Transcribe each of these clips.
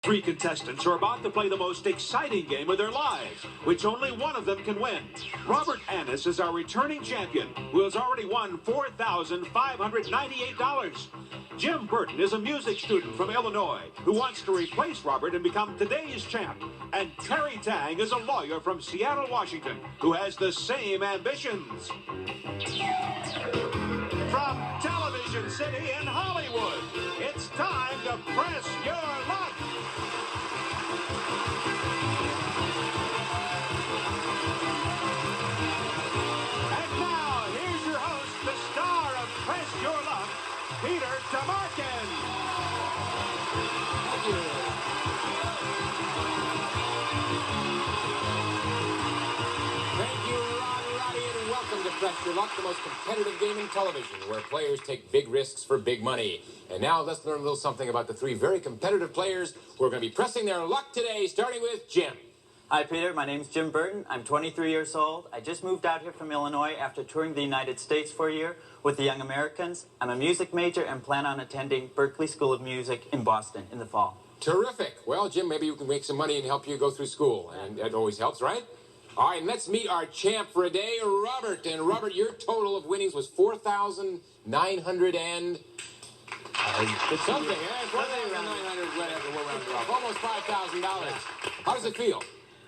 Three contestants are about to play the most exciting game of their lives, which only one of them can win. Robert Annis is our returning champion, who has already won $4,598. Jim Burton is a music student from Illinois who wants to replace Robert and become today's champ. And Terry Tang is a lawyer from Seattle, Washington, who has the same ambitions. From Television City in Hollywood, it's time to press your luck. And now, here's your host, the star of Press Your Luck, Peter Tamarkin. Thank you. Thank you, Roddy, and welcome to Press Your Luck, the most competitive game in television, where players take big risks for big money. And now let's learn a little something about the three very competitive players who are going to be pressing their luck today, starting with Jim. Hi, Peter. My name's Jim Burton. I'm 23 years old. I just moved out here from Illinois after touring the United States for a year with the Young Americans. I'm a music major and plan on attending Berklee School of Music in Boston in the fall. Terrific. Well, Jim, maybe you can make some money and help you go through school. And that always helps, right? All right, and let's meet our champ for a day, Robert. And Robert, your total of winnings was 4,900 and... something, eh? 4,900, whatever, we'll round it off. Almost $5,000. How does it feel?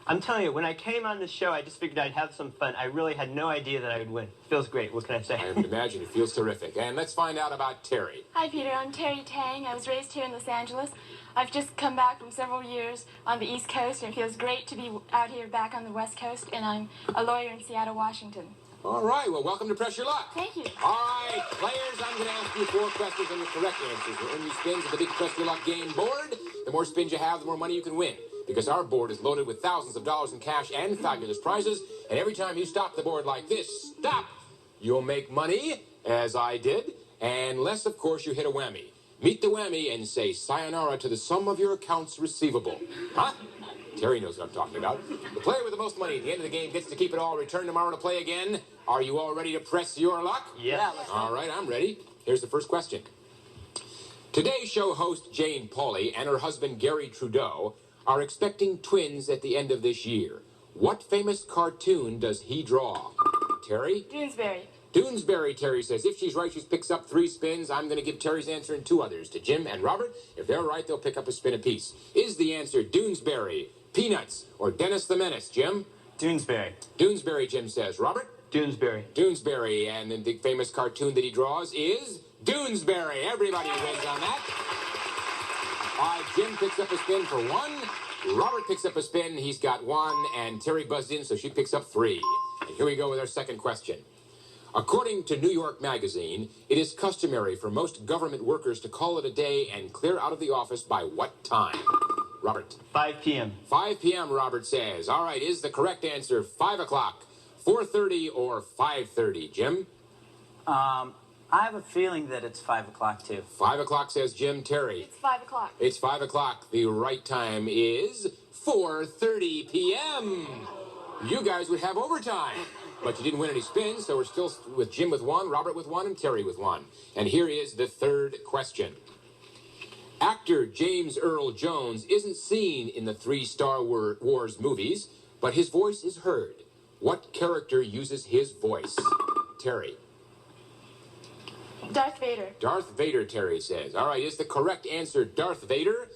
I'm telling you, when I came on the show, I just figured I'd have some fun. I really had no idea that I would win. It feels great. What can I say? I can imagine. It feels terrific. And let's find out about Terry. Hi, Peter. I'm Terry Tang. I was raised here in Los Angeles. I've just come back from several years on the East Coast, and it feels great to be out here back on the West Coast, and I'm a lawyer in Seattle, Washington. All right. Well, welcome to Press Your Luck. Thank you. All right, players, I'm going to ask you 4 questions and your correct answers will earn you spins at the big Press Your Luck game board. The more spins you have, the more money you can win. Because our board is loaded with thousands of dollars in cash and fabulous prizes. And every time you stop the board like this, stop, you'll make money, as I did, unless, of course, you hit a whammy. Meet the whammy and say sayonara to the sum of your accounts receivable. Huh? Terry knows what I'm talking about. The player with the most money at the end of the game gets to keep it all. Return tomorrow to play again. Are you all ready to press your luck? Yeah. All right, I'm ready. Here's the first question. Today's show host Jane Pauley and her husband Gary Trudeau are expecting twins at the end of this year. What famous cartoon does he draw? Terry? Doonesbury. Doonesbury, Terry says. If she's right, she picks up 3 spins. I'm going to give Terry's answer and 2 others to Jim and Robert. If they're right, they'll pick up a spin apiece. Is the answer Doonesbury, Peanuts, or Dennis the Menace, Jim? Doonesbury. Doonesbury, Jim says. Robert? Doonesbury. Doonesbury, and the famous cartoon that he draws is Doonesbury. Everybody wins on that. All right, Jim picks up a spin for 1. Robert picks up a spin. He's got 1, and Terry buzzed in, so she picks up 3. And here we go with our second question. According to New York Magazine, it is customary for most government workers to call it a day and clear out of the office by what time? Robert. 5 p.m. 5 p.m., Robert says. All right, is the correct answer 5 o'clock, 4:30, or 5:30? Jim? I have a feeling that it's 5 o'clock, too. 5 o'clock, says Jim. Terry? It's 5 o'clock. It's 5 o'clock. The right time is 4:30 p.m. You guys would have overtime. But you didn't win any spins, so we're still with Jim with 1, Robert with 1, and Terry with 1. And here is the third question. Actor James Earl Jones isn't seen in the 3 Star Wars movies, but his voice is heard. What character uses his voice? Terry. Darth Vader. Darth Vader, Terry says. All right, is the correct answer Darth Vader,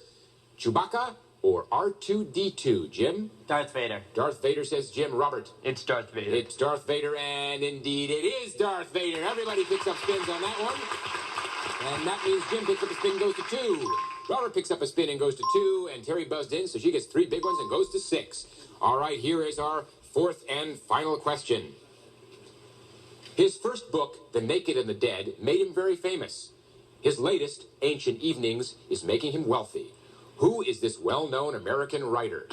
Chewbacca, or R2-D2? Jim? Darth Vader. Darth Vader, says Jim. Robert? It's Darth Vader. It's Darth Vader, and indeed it is Darth Vader. Everybody picks up spins on that one. And that means Jim picks up a spin and goes to 2. Robert picks up a spin and goes to 2, and Terry buzzed in, so she gets 3 big ones and goes to 6. All right, here is our 4th and final question. His first book, The Naked and the Dead, made him very famous. His latest, Ancient Evenings, is making him wealthy. Who is this well-known American writer?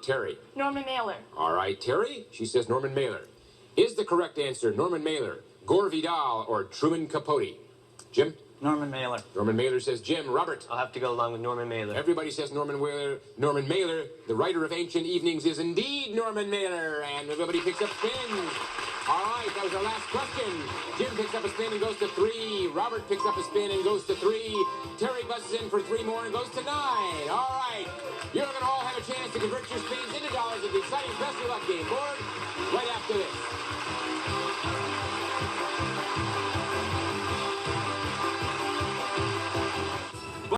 Terry. Norman Mailer. All right, Terry, she says Norman Mailer. Is the correct answer Norman Mailer, Gore Vidal, or Truman Capote? Jim? Norman Mailer. Norman Mailer says Jim. Robert? I'll have to go along with Norman Mailer. Everybody says Norman Mailer. Norman Mailer, the writer of Ancient Evenings, is indeed Norman Mailer. And everybody picks up spins. All right, that was our last question. Jim picks up a spin and goes to 3. Robert picks up a spin and goes to 3. Terry buzzes in for 3 more and goes to 9. All right. You're going to all have a chance to convert your spins into dollars at the exciting Press Your Luck game board right after this.